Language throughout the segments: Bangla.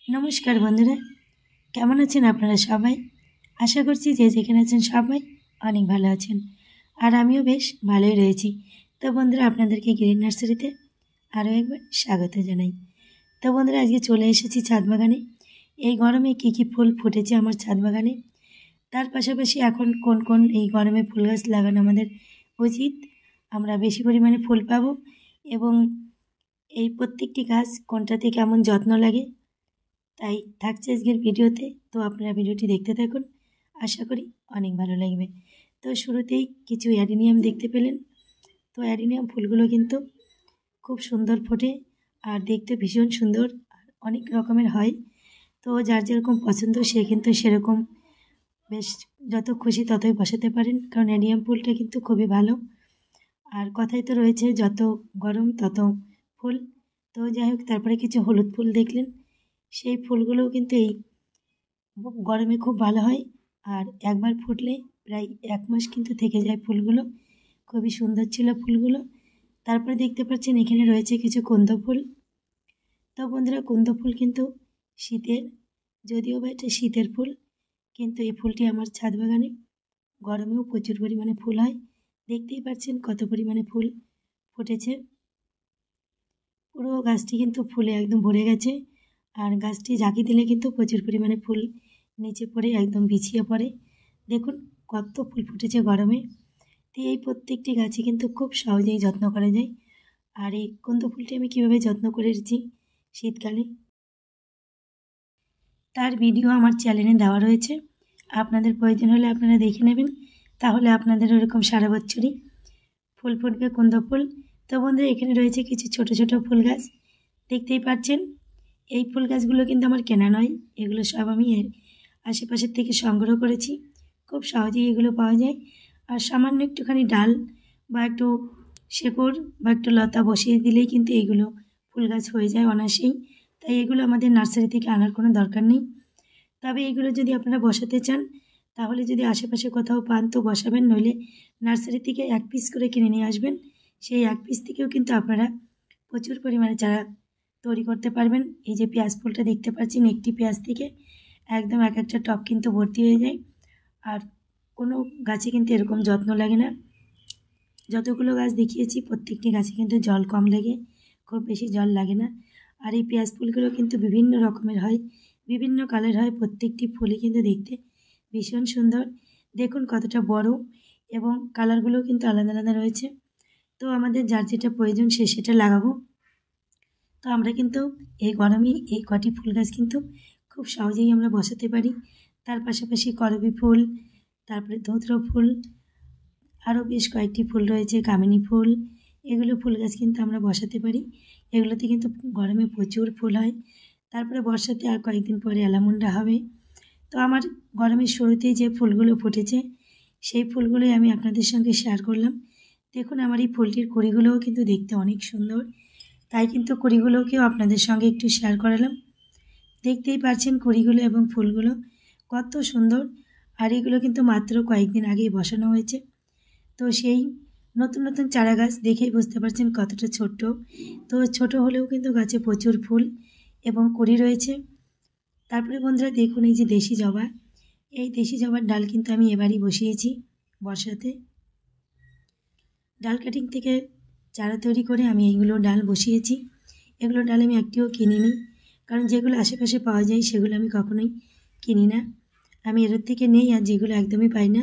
নমস্কার বন্ধুরা, কেমন আছেন আপনারা সবাই? আশা করছি যে যেখানে আছেন সবাই অনেক ভালো আছেন, আর আমিও বেশ ভালোই রয়েছি। তো বন্ধুরা, আপনাদেরকে গ্রিন নার্সারিতে আরও একবার স্বাগত জানাই। তো বন্ধুরা, আজকে চলে এসেছি ছাদ বাগানে। এই গরমে কী কী ফুল ফুটেছে আমার ছাদ বাগানে, তার পাশাপাশি এখন কোন কোন এই গরমে ফুল গাছ লাগানো আমাদের উচিত, আমরা বেশি পরিমাণে ফুল পাবো, এবং এই প্রত্যেকটি গাছ কোনটাতে কেমন যত্ন লাগে, তাই থাকছে আজকের ভিডিওতে। তো আপনারা ভিডিওটি দেখতে থাকুন, আশা করি অনেক ভালো লাগবে। তো শুরুতেই কিছু অ্যাডিনিয়াম দেখতে পেলেন। তো অ্যাডিনিয়াম ফুলগুলো কিন্তু খুব সুন্দর ফোটে, আর দেখতে ভীষণ সুন্দর, আর অনেক রকমের হয়। তো যার যেরকম পছন্দ সে কিন্তু সেরকম বেশ যত খুশি ততই বসাতে পারেন, কারণ অ্যাডিনিয়াম ফুলটা কিন্তু খুবই ভালো। আর কথাই তো রয়েছে, যত গরম তত ফুল। তো যাই হোক, তারপরে কিছু হলুদ ফুল দেখলেন। সেই ফুলগুলোও কিন্তু এই গরমে খুব ভালো হয়, আর একবার ফুটলে প্রায় 1 মাস কিন্তু থেকে যায় ফুলগুলো। খুবই সুন্দর ছিল ফুলগুলো। তারপরে দেখতে পাচ্ছেন এখানে রয়েছে কিছু কুন্দ ফুল। তো বন্ধুরা, কুন্দ ফুল কিন্তু শীতের, যদিও বা এটা শীতের ফুল, কিন্তু এই ফুলটি আমার ছাদ বাগানে গরমেও প্রচুর পরিমাণে ফুল হয়। দেখতেই পাচ্ছেন কত পরিমাণে ফুল ফুটেছে। পুরো গাছটি কিন্তু ফুলে একদম ভরে গেছে, আর গাছটি ঝাঁকি দিলে কিন্তু প্রচুর পরিমাণে ফুল নিচে পড়ে একদম বিছিয়ে পড়ে। দেখুন কত ফুল ফুটেছে গরমে। তো এই প্রত্যেকটি গাছে কিন্তু খুব সহজেই যত্ন করা যায়। আর এই কুন্দ ফুলটি আমি কীভাবে যত্ন করেছি শীতকালে, তার ভিডিও আমার চ্যানেলে দেওয়া রয়েছে। আপনাদের প্রয়োজন হলে আপনারা দেখে নেবেন, তাহলে আপনাদের ওরকম সারা বছরই ফুল ফুটবে কুন্দ ফুল। তো বন্ধুরা, এখানে রয়েছে কিছু ছোট ছোট ফুল গাছ, দেখতেই পাচ্ছেন। এই ফুল গাছগুলো কিন্তু আমার কেনা নয়, এগুলো সব আমি এর আশেপাশের থেকে সংগ্রহ করেছি। খুব সহজেই এগুলো পাওয়া যায়, আর সামান্য একটুখানি ডাল বা একটু শেকড় বা একটু লতা বসিয়ে দিলেই কিন্তু এইগুলো ফুল গাছ হয়ে যায় অনায়াসেই। তাই এগুলো আমাদের নার্সারি থেকে আনার কোনো দরকার নেই। তবে এগুলো যদি আপনারা বসাতে চান, তাহলে যদি আশেপাশে কোথাও পান তো বসাবেন, নইলে নার্সারি থেকে 1 পিস করে কিনে নিয়ে আসবেন। সেই 1 পিস থেকেও কিন্তু আপনারা প্রচুর পরিমাণে চারা তৈরি করতে পারবেন। এই যে পেঁয়াজ ফুলটা দেখতে পাচ্ছেন, একটি পেঁয়াজ থেকে একদম এক একটা টব কিন্তু ভর্তি হয়ে যায়, আর কোনো গাছে কিন্তু এরকম যত্ন লাগে না। যতগুলো গাছ দেখিয়েছি প্রত্যেকটি গাছে কিন্তু জল কম লাগে, খুব বেশি জল লাগে না। আর এই পেঁয়াজ ফুলগুলো কিন্তু বিভিন্ন রকমের হয়, বিভিন্ন কালার হয়, প্রত্যেকটি ফুলই কিন্তু দেখতে ভীষণ সুন্দর। দেখুন কতটা বড়, এবং কালারগুলোও কিন্তু আলাদা আলাদা রয়েছে। তো আমাদের যার যেটা প্রয়োজন সে সেটা লাগাবো। তো আমরা কিন্তু এই গরমে এই কটি ফুল গাছ কিন্তু খুব সহজেই আমরা বসাতে পারি। তার পাশাপাশি করবী ফুল, তারপরে ধুতরো ফুল, আরও বেশ কয়েকটি ফুল রয়েছে, কামিনী ফুল, এগুলো ফুল গাছ কিন্তু আমরা বসাতে পারি। এগুলোতে কিন্তু গরমে প্রচুর ফুল হয়। তারপরে বর্ষাতে আর কয়েকদিন পরে অ্যালামুন্ডা হবে। তো আমার গরমের শুরুতেই যে ফুলগুলো ফুটেছে সেই ফুলগুলোই আমি আপনাদের সঙ্গে শেয়ার করলাম। দেখুন আমার এই ফুলটির কুড়িগুলোও কিন্তু দেখতে অনেক সুন্দর, তাই কিন্তু কুড়িগুলোকেও আপনাদের সঙ্গে একটু শেয়ার করালাম। দেখতেই পাচ্ছেন কুড়িগুলো এবং ফুলগুলো কত সুন্দর, আর এগুলো কিন্তু মাত্র কয়েকদিন আগেই বসানো হয়েছে। তো সেই নতুন নতুন চারা গাছ দেখেই বুঝতে পারছেন কতটা ছোট্ট। তো ছোট হলেও কিন্তু গাছে প্রচুর ফুল এবং কুড়ি রয়েছে। তারপরে বন্ধুরা দেখুন এই যে দেশি জবা, এই দেশি জবার ডাল কিন্তু আমি এবারই বসিয়েছি বর্ষাতে। ডাল কাটিং থেকে চারা তৈরি করে আমি এইগুলো ডাল বসিয়েছি। এগুলো ডাল আমি একটিও কিনিনি, কারণ যেগুলো আশেপাশে পাওয়া যায় সেগুলো আমি কখনোই কিনি না। আমি এর থেকে নেই, আর যেগুলো একদমই পাই না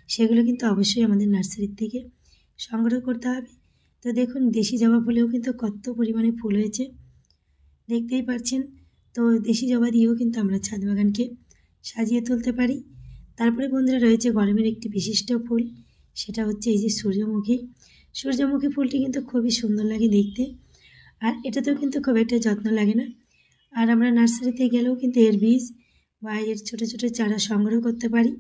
সেগুলো কিন্তু অবশ্যই আমাদের নার্সারির থেকে সংগ্রহ করতে হবে। তো দেখুন দেশি জবা ফুলেও কিন্তু কত পরিমাণে ফুল হয়েছে, দেখতেই পাচ্ছেন। তো দেশি জবা দিয়েও কিন্তু আমরা ছাদ বাগানকে সাজিয়ে তুলতে পারি। তারপরে বন্ধুরা রয়েছে গরমের একটি বিশিষ্ট ফুল, সেটা হচ্ছে এই যে সূর্যমুখী। সূর্যমুখী ফুলটি কিন্তু খুবই সুন্দর লাগে দেখতে, আর এটাতেও কিন্তু খুব একটা যত্ন লাগে না। আর আমরা নার্সারিতে গেলেও কিন্তু এর বীজ বা এর ছোটো ছোটো চারা সংগ্রহ করতে পারি।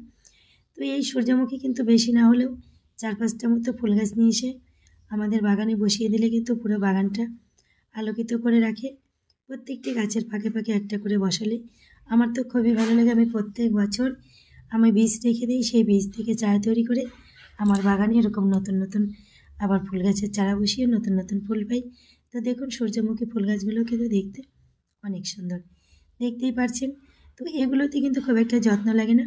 তো এই সূর্যমুখী কিন্তু বেশি না হলেও 4-5টা মতো ফুল গাছ নিয়ে এসে আমাদের বাগানে বসিয়ে দিলে কিন্তু পুরো বাগানটা আলোকিত করে রাখে। প্রত্যেকটি গাছের ফাঁকে ফাঁকে একটা করে বসালে আমার তো খুবই ভালো লাগে। আমি প্রত্যেক বছর আমি বীজ রেখে দিই, সেই বীজ থেকে চারা তৈরি করে আমার বাগানে এরকম নতুন নতুন আবার ফুল গাছের চারা বসিয়ে নতুন নতুন ফুল পাই। তো দেখুন সূর্যমুখী ফুল গাছগুলো কিন্তু দেখতে অনেক সুন্দর। দেখতেই পারছেন। তো এগুলোতে কিন্তু খুব একটা যত্ন লাগে না,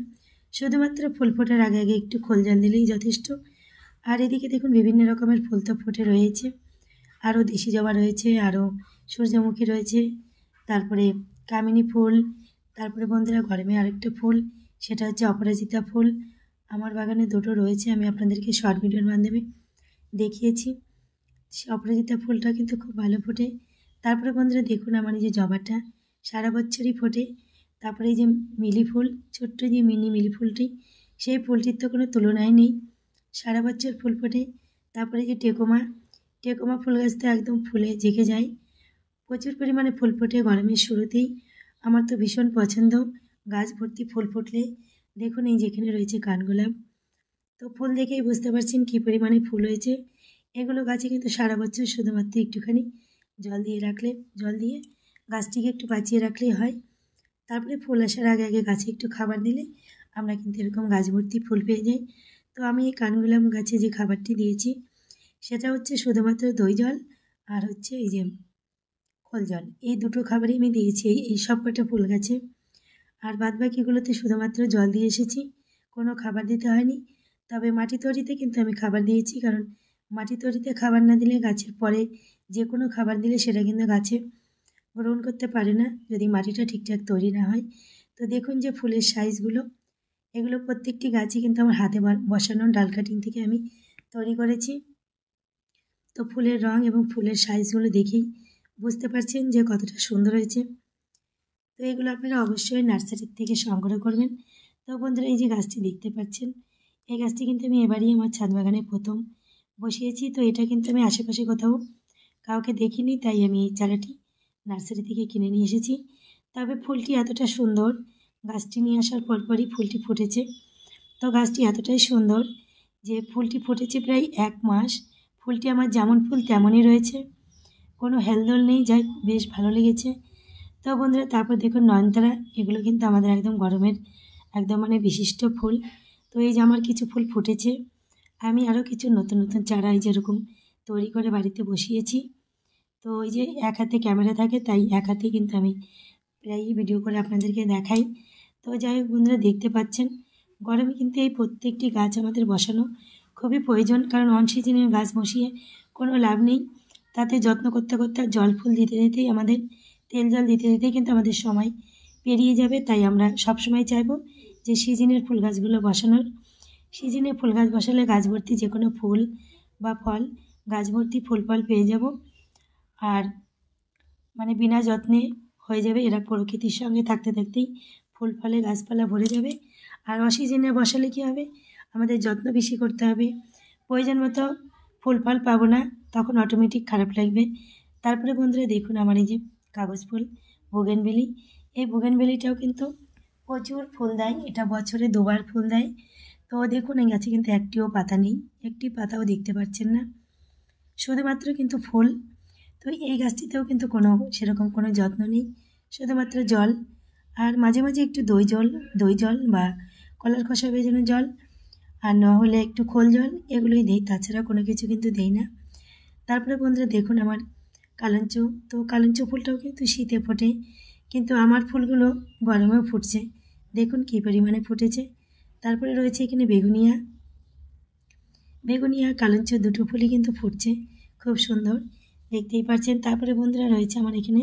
শুধুমাত্র ফুল ফোটার আগে আগে একটু খোল জল দিলেই যথেষ্ট। আর এদিকে দেখুন বিভিন্ন রকমের ফুল তো ফুটে রয়েছে, আরও দেশি জবা রয়েছে, আরও সূর্যমুখী রয়েছে, তারপরে কামিনী ফুল, তারপরে বন্ধুরা গরমে আরেকটা ফুল, সেটা হচ্ছে অপরাজিতা ফুল। আমার বাগানে দুটো রয়েছে, আমি আপনাদেরকে শর্ট ভিডিওর মাধ্যমে দেখিয়েছি। সে অপরাজিতা ফুলটা কিন্তু খুব ভালো ফোটে। তারপরে বন্ধুরা দেখুন আমার এই যে জবাটা সারা বছরই ফোটে। তারপরে এই যে মিলি ফুল, ছোট্ট যে মিনি মিলি ফুলটি, সেই ফুলটির তো কোনো তুলনাই নেই, সারা বছর ফুল ফোটে। তারপরে যে টেকোমা, টেকোমা ফুল গাছ তো একদম ফুলে জেগে যায়, প্রচুর পরিমাণে ফুল ফোটে গরমের শুরুতেই। আমার তো ভীষণ পছন্দ গাছ ভর্তি ফুল ফুটলে। দেখুন এই যেখানে রয়েছে কাঠগোলাপ, তো ফুল দেখেই বুঝতে পারছেন কী পরিমাণে ফুল হয়েছে। এগুলো গাছে কিন্তু সারা বছর শুধুমাত্র একটুখানি জল দিয়ে রাখলে, জল দিয়ে গাছটিকে একটু বাঁচিয়ে রাখলেই হয়। তারপরে ফুল আসার আগে আগে গাছে একটু খাবার দিলে আমরা কিন্তু এরকম গাছ ভর্তি ফুল পেয়ে যাই। তো আমি এই কাঠগোলাপ গাছে যে খাবারটি দিয়েছি সেটা হচ্ছে শুধুমাত্র দই জল আর হচ্ছে এই যে খোল জল, এই দুটো খাবারই আমি দিয়েছি এই সব কটা ফুল গাছে। আর বাদবাকিগুলোতে শুধুমাত্র জল দিয়ে এসেছি, কোনো খাবার দিতে হয়নি। তবে মাটি তৈরিতে কিন্তু আমি খাবার দিয়েছি, কারণ মাটি তৈরিতে খাবার না দিলে গাছের পরে যে কোনো খাবার দিলে সেটা কিন্তু গাছে গ্রহণ করতে পারে না, যদি মাটিটা ঠিকঠাক তৈরি না হয়। তো দেখুন যে ফুলের সাইজগুলো, এগুলো প্রত্যেকটি গাছই কিন্তু আমার হাতে বসানো ডাল কাটিং থেকে আমি তৈরি করেছি। তো ফুলের রং এবং ফুলের সাইজগুলো দেখেই বুঝতে পারছেন যে কতটা সুন্দর হয়েছে। তো এগুলো আপনারা অবশ্যই নার্সারির থেকে সংগ্রহ করবেন। তো বন্ধুরা এই যে গাছটি দেখতে পাচ্ছেন, এই গাছটি কিন্তু আমি এবারই আমার ছাদ বাগানে প্রথম বসিয়েছি। তো এটা কিন্তু আমি আশেপাশে কোথাও কাউকে দেখিনি, তাই আমি এই চারাটি নার্সারি থেকে কিনে নিয়ে এসেছি। তবে ফুলটি এতটা সুন্দর, গাছটি নিয়ে আসার পরপরই ফুলটি ফুটেছে। তো গাছটি এতটাই সুন্দর যে ফুলটি ফুটেছে প্রায় 1 মাস, ফুলটি আমার যেমন ফুল তেমনই রয়েছে, কোনো হেলদোল নেই, যাই বেশ ভালো লেগেছে। তো বন্ধুরা তারপর দেখুন নয়নতারা, এগুলো কিন্তু আমাদের একদম গরমের একদম মানে বিশিষ্ট ফুল। তো এই যে আমার কিছু ফুল ফুটেছে, আমি আরও কিছু নতুন নতুন চারা এই যেরকম তৈরি করে বাড়িতে বসিয়েছি। তো ওই যে এক হাতে ক্যামেরা থাকে, তাই এক হাতে কিন্তু আমি প্রায়ই ভিডিও করে আপনাদেরকে দেখাই। তো যাই হোক বন্ধুরা দেখতে পাচ্ছেন, গরমে কিন্তু এই প্রত্যেকটি গাছ আমাদের বসানো খুবই প্রয়োজন, কারণ অন সিজনের গাছ বসিয়ে কোনো লাভ নেই। তাতে যত্ন করতে করতে জল ফুল দিতে দিতেই আমাদের, তেল জল দিতে দিতেই কিন্তু আমাদের সময় পেরিয়ে যাবে। তাই আমরা সবসময় চাইবো যে সিজনের ফুল গাছগুলো বসানোর। সিজনে ফুল গাছ বসালে গাছ ভর্তি যে কোনো ফুল বা ফল, গাছ ভর্তি ফুল ফল পেয়ে যাব। আর মানে বিনা যত্নে হয়ে যাবে, এরা প্রকৃতির সঙ্গে থাকতে থাকতেই ফুল ফলে গাছপালা ভরে যাবে। আর অসিজনে বসালে কী হবে, আমাদের যত্ন বেশি করতে হবে, প্রয়োজন মতো ফুল ফল পাবো না, তখন অটোমেটিক খারাপ লাগবে। তারপরে বন্ধুরা দেখুন আমার এই যে কাগজ ফুল বোগেনভেলি, এই বোগেনভেলিটাও কিন্তু প্রচুর ফুল দেয়, এটা বছরে 2বার ফুল দেয়। তো দেখুন এই গাছে কিন্তু একটিও পাতা নেই, একটি পাতাও দেখতে পাচ্ছেন না, শুধুমাত্র কিন্তু ফুল। তো এই গাছটিতেও কিন্তু কোনো সেরকম কোনো যত্ন নেই, শুধুমাত্র জল আর মাঝে মাঝে একটু দই জল বা কলার খোসা ভেজানো জল, আর না হলে একটু খোল জল, এগুলোই দেই, তাছাড়া কোনো কিছু কিন্তু দেই না। তারপরে বন্ধুরা দেখুন আমার কালঞ্চ, তো কালঞ্চ ফুলটাও কিন্তু শীতে ফোটে, কিন্তু আমার ফুলগুলো গরমেও ফুটছে, দেখুন কী পরিমাণে ফুটেছে। তারপরে রয়েছে এখানে বেগুনিয়া, বেগুনিয়া কালঞ্চ দুটো ফুলই কিন্তু ফুটছে, খুব সুন্দর দেখতেই পাচ্ছেন। তারপরে বন্ধুরা রয়েছে আমার এখানে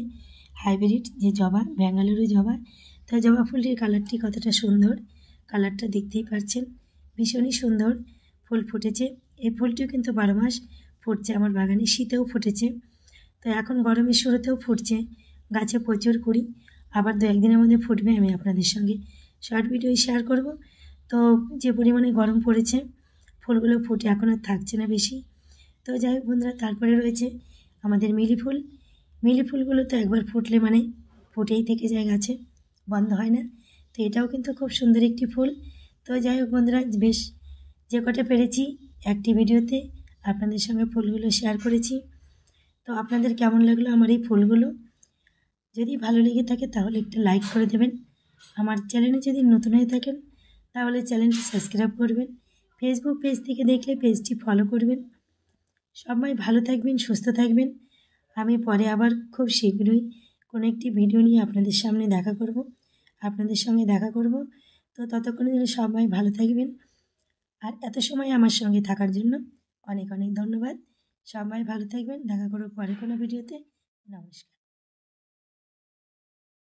হাইব্রিড যে জবা, ব্যাঙ্গালুরু জবা। তো জবা ফুলটির কালারটি কতটা সুন্দর, কালারটা দেখতেই পাচ্ছেন, ভীষণই সুন্দর ফুল ফুটেছে। এই ফুলটিও কিন্তু 12 মাস ফুটছে আমার বাগানে, শীতেও ফুটেছে, তো এখন গরমের শুরুতেও ফুটছে, গাছে প্রচুর কুড়ি, আবার 2-1 দিনের মধ্যে ফুটবে, আমি আপনাদের সঙ্গে শর্ট ভিডিও শেয়ার করব। তো যে পরিমাণে গরম পড়েছে ফুলগুলো ফুটে এখন আর থাকছে না বেশি। তো যাই হোক বন্ধুরা তারপরে রয়েছে আমাদের মিলি ফুল, মিলি ফুলগুলো তো একবার ফুটলে মানে ফুটেই থেকে যায় গাছে, বন্ধ হয় না। তো এটাও কিন্তু খুব সুন্দর একটি ফুল। তো যাই হোক বন্ধুরা বেশ যে কটা পেরেছি একটি ভিডিওতে আপনাদের সঙ্গে ফুলগুলো শেয়ার করেছি। তো আপনাদের কেমন লাগলো আমার এই ফুলগুলো, যদি ভালো লেগে থাকে তাহলে একটা লাইক করে দেবেন। আমার চ্যানেলে যদি নতুন হয়ে থাকেন তাহলে চ্যানেলটি সাবস্ক্রাইব করবেন, ফেসবুক পেজ থেকে দেখলে পেজটি ফলো করবেন। সবাই ভালো থাকবেন, সুস্থ থাকবেন। আমি পরে আবার খুব শীঘ্রই কোনো একটি ভিডিও নিয়ে আপনাদের সামনে আপনাদের সঙ্গে দেখা করব। তো ততক্ষণে যেন সবাই ভালো থাকবেন। আর এত সময় আমার সঙ্গে থাকার জন্য অনেক অনেক ধন্যবাদ। সবাই ভালো থাকবেন। দেখা করব পরে কোনো ভিডিওতে। নমস্কার।